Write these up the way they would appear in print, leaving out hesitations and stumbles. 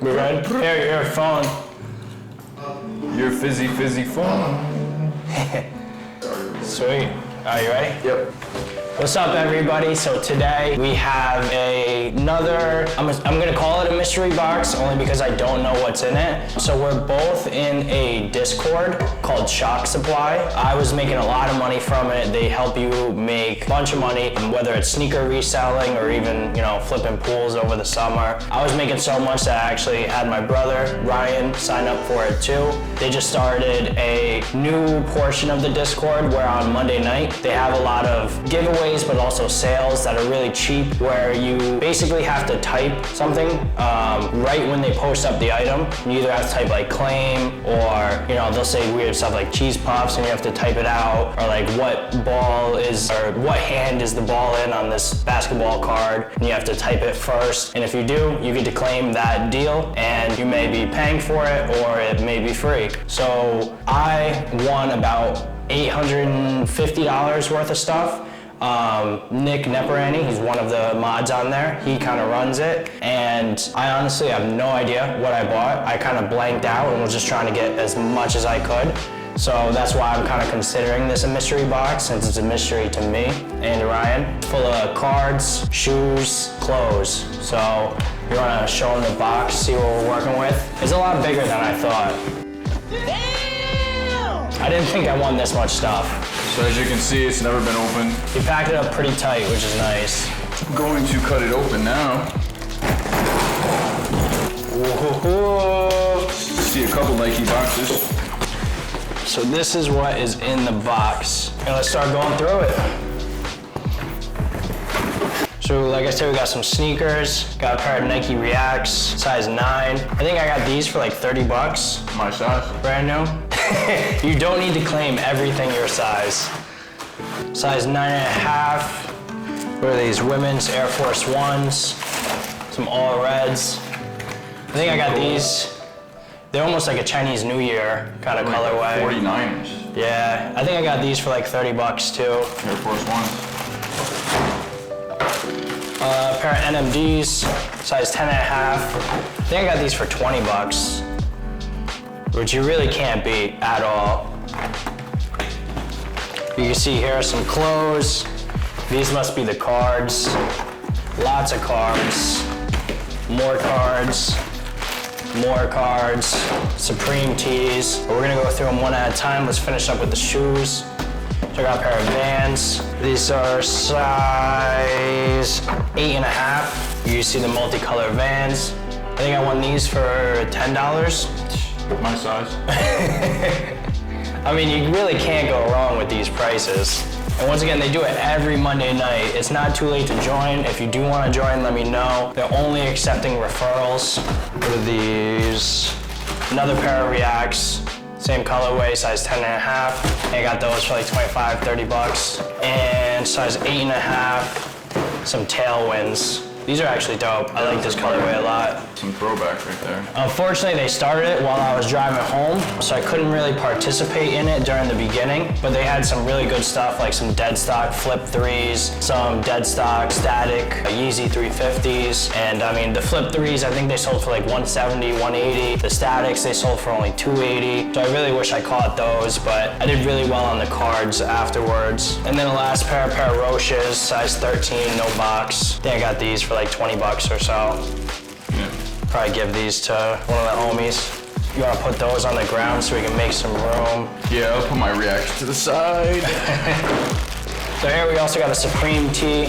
We ready? Here, your phone. Your fizzy phone. Sweet. Are you ready? Yep. What's up, everybody? So today we have another, I'm gonna call it a mystery box only because I don't know what's in it. So we're both in a Discord called Shock Supply. I was making a lot of money from it. They help you make a bunch of money, whether it's sneaker reselling or even, flipping pools over the summer. I was making so much that I actually had my brother, Ryan, sign up for it too. They just started a new portion of the Discord where on Monday night, they have a lot of giveaways but also sales that are really cheap, where you basically have to type something right when they post up the item. You either have to type like claim, or they'll say weird stuff like cheese puffs and you have to type it out, or like what ball is, or what hand is the ball in on this basketball card, and you have to type it first. And if you do, you get to claim that deal, and you may be paying for it or it may be free. So I won about $850 worth of stuff. Nick Neparani, he's one of the mods on there. He kind of runs it, and I honestly have no idea what I bought. I kind of blanked out and was just trying to get as much as I could. So that's why I'm kind of considering this a mystery box, since it's a mystery to me and Ryan. Full of cards, shoes, clothes. So you want to show them the box, see what we're working with? It's a lot bigger than I thought. Damn! I didn't think I won this much stuff. So as you can see, it's never been opened. He packed it up pretty tight, which is nice. I'm going to cut it open now. Whoa. See a couple Nike boxes. So this is what is in the box. And let's start going through it. So like I said, we got some sneakers, got a pair of Nike Reacts, size 9. I think I got these for like 30 bucks. My size. Brand new. You don't need to claim everything your size. Size 9.5. What are these? Women's Air Force Ones. Some all reds. I think I got these. They're almost like a Chinese New Year kind of colorway. 49ers. Yeah, I think I got these for like 30 bucks too. Air Force Ones. A pair of NMDs, size 10.5. I think I got these for 20 bucks. Which you really can't beat at all. You can see here some clothes. These must be the cards. Lots of cards. More cards. More cards. Supreme tees. We're gonna go through them one at a time. Let's finish up with the shoes. Check out a pair of Vans. These are size 8.5. You see the multicolor Vans. I think I won these for $10. My size. I mean, you really can't go wrong with these prices. And once again, they do it every Monday night. It's not too late to join. If you do want to join, let me know. They're only accepting referrals. What are these? Another pair of Reacts. Same colorway, size 10.5. I got those for like 25, 30 bucks. And size 8.5, some Tailwinds. These are actually dope. I like this colorway a lot. Some throwback right there. Unfortunately, they started it while I was driving home, so I couldn't really participate in it during the beginning, but they had some really good stuff, like some dead stock Flip 3s, some dead stock static Yeezy 350s, and I mean, the Flip 3s, I think they sold for like 170, 180. The statics, they sold for only 280, so I really wish I caught those, but I did really well on the cards afterwards. And then the last pair of Roches, size 13, no box. I think I got these for like 20 bucks or so. Yeah. Probably give these to one of the homies. You want to put those on the ground so we can make some room? Yeah, I'll put my Reacts to the side. So here we also got a Supreme tee,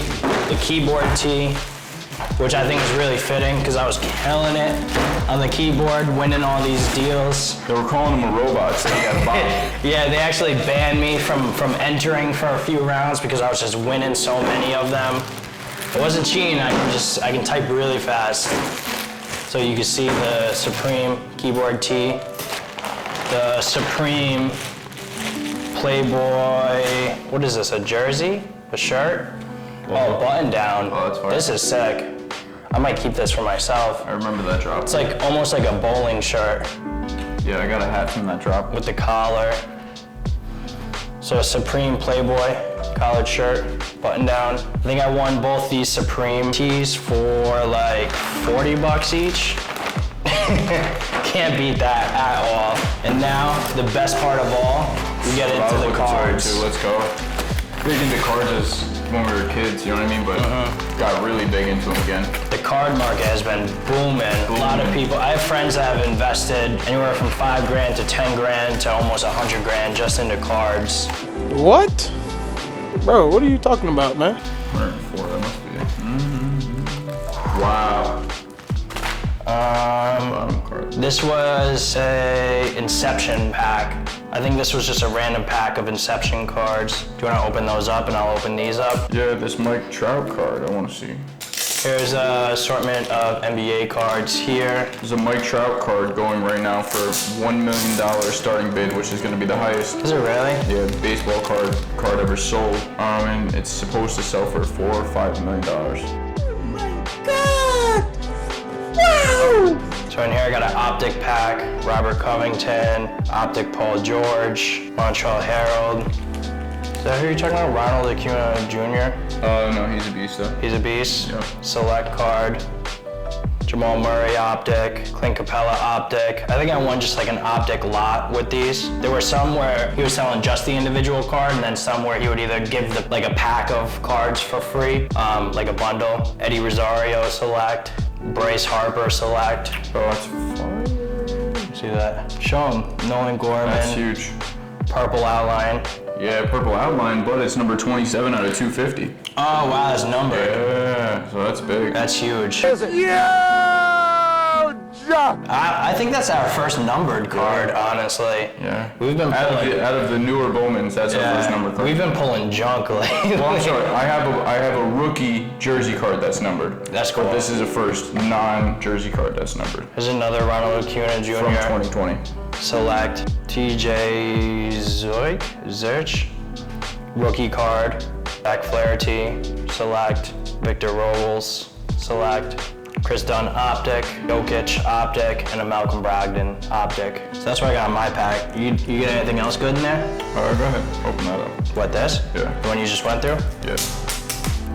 the keyboard tee, which I think is really fitting because I was killing it on the keyboard, winning all these deals. They were calling them a robot, so you got a bottle. Yeah, they actually banned me from entering for a few rounds because I was just winning so many of them. It wasn't cheating, I can type really fast. So you can see the Supreme keyboard tee, the Supreme Playboy, what is this, a jersey? A shirt? Oh, button down. Oh, that's fine. This is sick. I might keep this for myself. I remember that drop. It's like almost like a bowling shirt. Yeah, I got a hat from that drop. With the collar. So a Supreme Playboy collared shirt, button down. I think I won both these Supreme tees for like 40 bucks each. Can't beat that at all. And now, the best part of all, we get into the cards. Let's go. Big into cards as when we were kids, you know what I mean? But got really big into them again. The card market has been booming. A lot of people, I have friends that have invested anywhere from 5 grand to 10 grand to almost 100 grand just into cards. What? Bro, what are you talking about, man? 104, that must be it. Wow. This was a Inception pack. I think this was just a random pack of Inception cards. Do you want to open those up and I'll open these up? Yeah, this Mike Trout card, I want to see. Here's an assortment of NBA cards here. There's a Mike Trout card going right now for $1 million starting bid, which is going to be the highest. Is it really? Yeah, baseball card ever sold. And it's supposed to sell for $4 or $5 million. Oh my God! Wow! So in here I got an Optic pack, Robert Covington, Optic Paul George, Montreal Herald. Is that who you're talking about? Ronald Acuna Jr.? No, he's a beast though. He's a beast. Yep. Select card. Jamal Murray Optic, Clint Capella Optic. I think I won just like an Optic lot with these. There were some where he was selling just the individual card, and then some where he would either give like a pack of cards for free, like a bundle. Eddie Rosario Select, Bryce Harper Select. Oh, that's fire. See that? Show him. Nolan Gorman. That's huge. Purple outline. Yeah, purple outline, but it's number 27 out of 250. Oh wow, that's numbered. Yeah, so that's big. That's huge. Yo, Jock! I think that's our first numbered card, honestly. Yeah. We've been pulling. Out of the newer Bowmans, that's our first number card. We've been pulling junk lately. Well, I'm sorry. I have a rookie jersey card that's numbered. That's cool. But this is a first non-jersey card that's numbered. There's another Ronald Acuna Jr. From 2020. Select TJ Zerch. Rookie card. Zach Flaherty. Select. Victor Robles. Select. Chris Dunn Optic. Jokic Optic. And a Malcolm Brogdon Optic. So that's what I got in my pack. You get anything else good in there? All right, go ahead. Open that up. What, this? Yeah. The one you just went through? Yeah.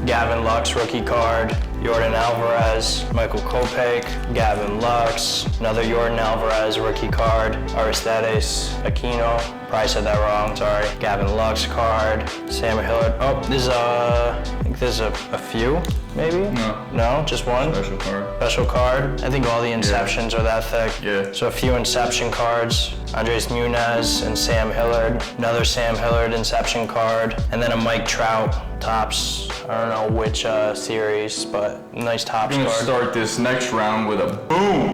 Gavin Lux rookie card, Jordan Alvarez, Michael Kopech, Gavin Lux, another Jordan Alvarez rookie card, Aristides Aquino, probably said that wrong, sorry. Gavin Lux card, Sam Hillard. Oh, there's I think there's a few, maybe? No, just one? Special card. Special card. I think all the Inceptions are that thick. Yeah. So a few Inception cards, Andres Muniz and Sam Hillard, another Sam Hillard Inception card, and then a Mike Trout Tops. I don't know which series, but nice Tops I'm card. gonna start this next round with a boom.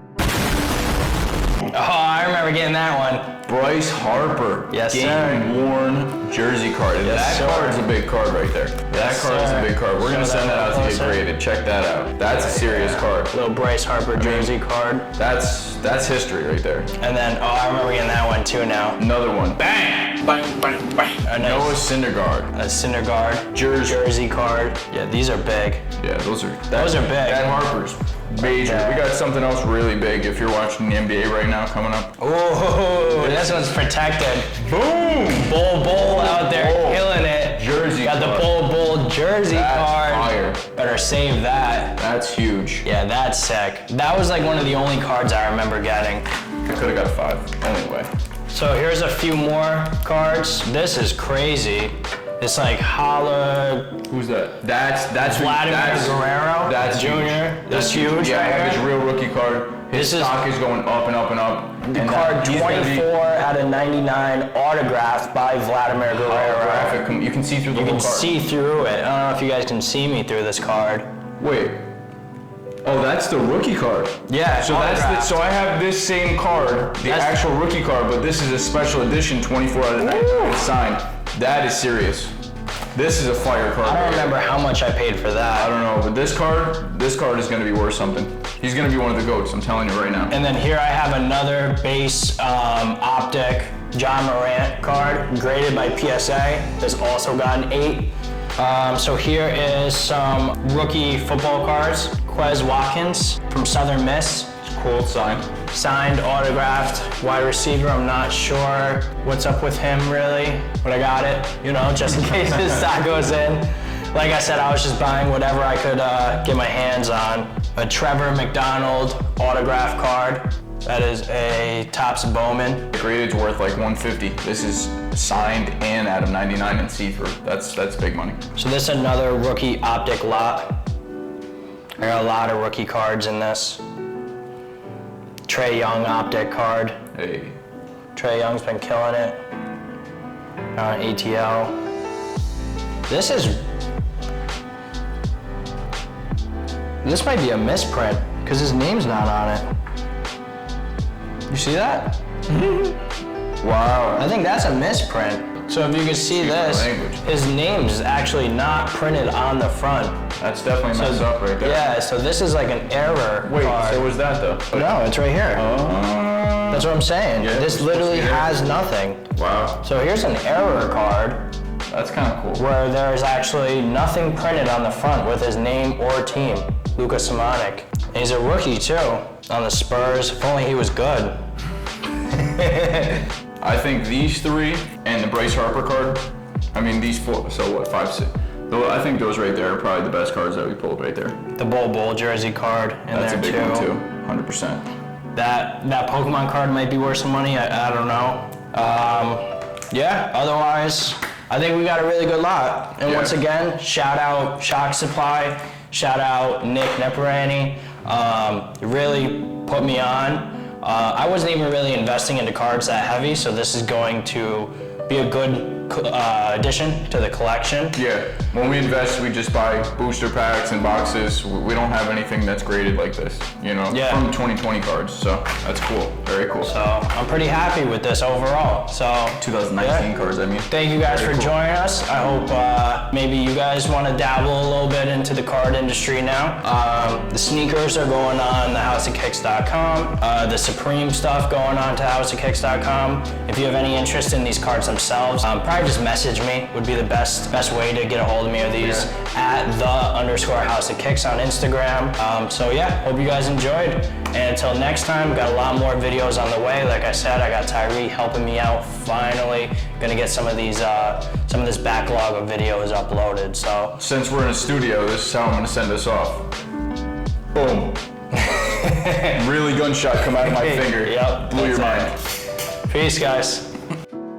Oh, I remember getting that one. Bryce Harper. Yes, sir. Game-worn jersey card. Yes, That sir. card is a big card right there. That card is a big card. We're gonna send that out to get graded. Check that out. That's a serious card. Little Bryce Harper jersey card. That's history right there. And then, I remember getting that one too now. Another one. Bang! Bang, bang, bang. A Noah nice Syndergaard. Syndergaard jersey card. Yeah, these are big. Yeah, those are big. That Harper's major. Yeah. We got something else really big if you're watching the NBA right now coming up. Oh, this one's protected. Boom! Bull out there Bull. killing it. Jersey Got card. the Bull jersey That's card. fire. Better save that. That's huge. Yeah, that's sick. That was like one of the only cards I remember getting. I could have got a 5. Anyway. So here's a few more cards. This is crazy. It's like Holler, Who's that? That's Vladimir Guerrero That's Jr. huge. That's huge. Yeah, I right have here. his real rookie card. His This is- stock is going up and up and up. The And card he's gonna be 24 out of 99 autographed by Vladimir Guerrero. holographic. You can see through the You whole can card. see through it. I don't know if you guys can see me through this card. Wait. Oh, that's the rookie card. Yeah, So so I have this same card, the That's- actual rookie card, but this is a special edition 24 out of 99 signed. That is serious. This is a fire card. I don't right here. remember how much I paid for that. I don't know, but this card is going to be worth something. He's going to be one of the GOATs, I'm telling you right now. And then here I have another base Optic John Morant card, graded by PSA. That's also got an 8. So here is some rookie football cards. Quez Watkins from Southern Miss. Cool sign. Signed, autographed, wide receiver. I'm not sure what's up with him really, but I got it, just in case his stock goes in. Like I said, I was just buying whatever I could get my hands on. A Trevor McDonald autograph card. That is a Topps Bowman. Graded's worth like 150. This is signed and out of 99 and see-through. That's big money. So this is another rookie optic lot. I got a lot of rookie cards in this. Trae Young optic card. Hey. Trae Young's been killing it. ATL. This might be a misprint because his name's not on it. You see that? Wow. I think that's a misprint. So if you can see this, his name's actually not printed on the front. That's definitely messed up right there. Yeah, so this is like an error Wait, card. so was that though? No, it's right here. Oh. That's what I'm saying. Yeah, this literally has nothing. Wow. So here's an error card That's kind of cool. where there's actually nothing printed on the front with his name or team. Luka Simonik. And he's a rookie too on the Spurs. If only he was good. I think these three and the Bryce Harper card, I mean these four, so what, 5, 6? I think those right there are probably the best cards that we pulled right there. The Bull jersey card in That's there a big too. one too, 100%. That Pokemon card might be worth some money. I don't know. Yeah. Otherwise, I think we got a really good lot. And once again, shout out Shock Supply. Shout out Nick Neparani. Really put me on. I wasn't even really investing into cards that heavy, so this is going to be a good addition to the collection. Yeah, when we invest, we just buy booster packs and boxes. We don't have anything that's graded like this, you know, from 2020 cards. So that's cool, very cool. So I'm pretty happy with this overall. So 2019 cards, I mean. Thank you guys for joining us. I hope maybe you guys want to dabble a little bit into the card industry now. The sneakers are going on thehouseofkicks.com. The Supreme stuff going on to houseofkicks.com. If you have any interest in these cards themselves, probably just message me would be the best way to get a hold of me, or these at @the_houseofkicks on Instagram. So yeah, hope you guys enjoyed. And until next time, got a lot more videos on the way. Like I said, I got Tyree helping me out finally. Gonna get some of these, some of this backlog of videos uploaded. So since we're in a studio, this is how I'm gonna send us off. Boom. Really gunshot come out of my finger. Yep. Blew your mind. Peace, guys.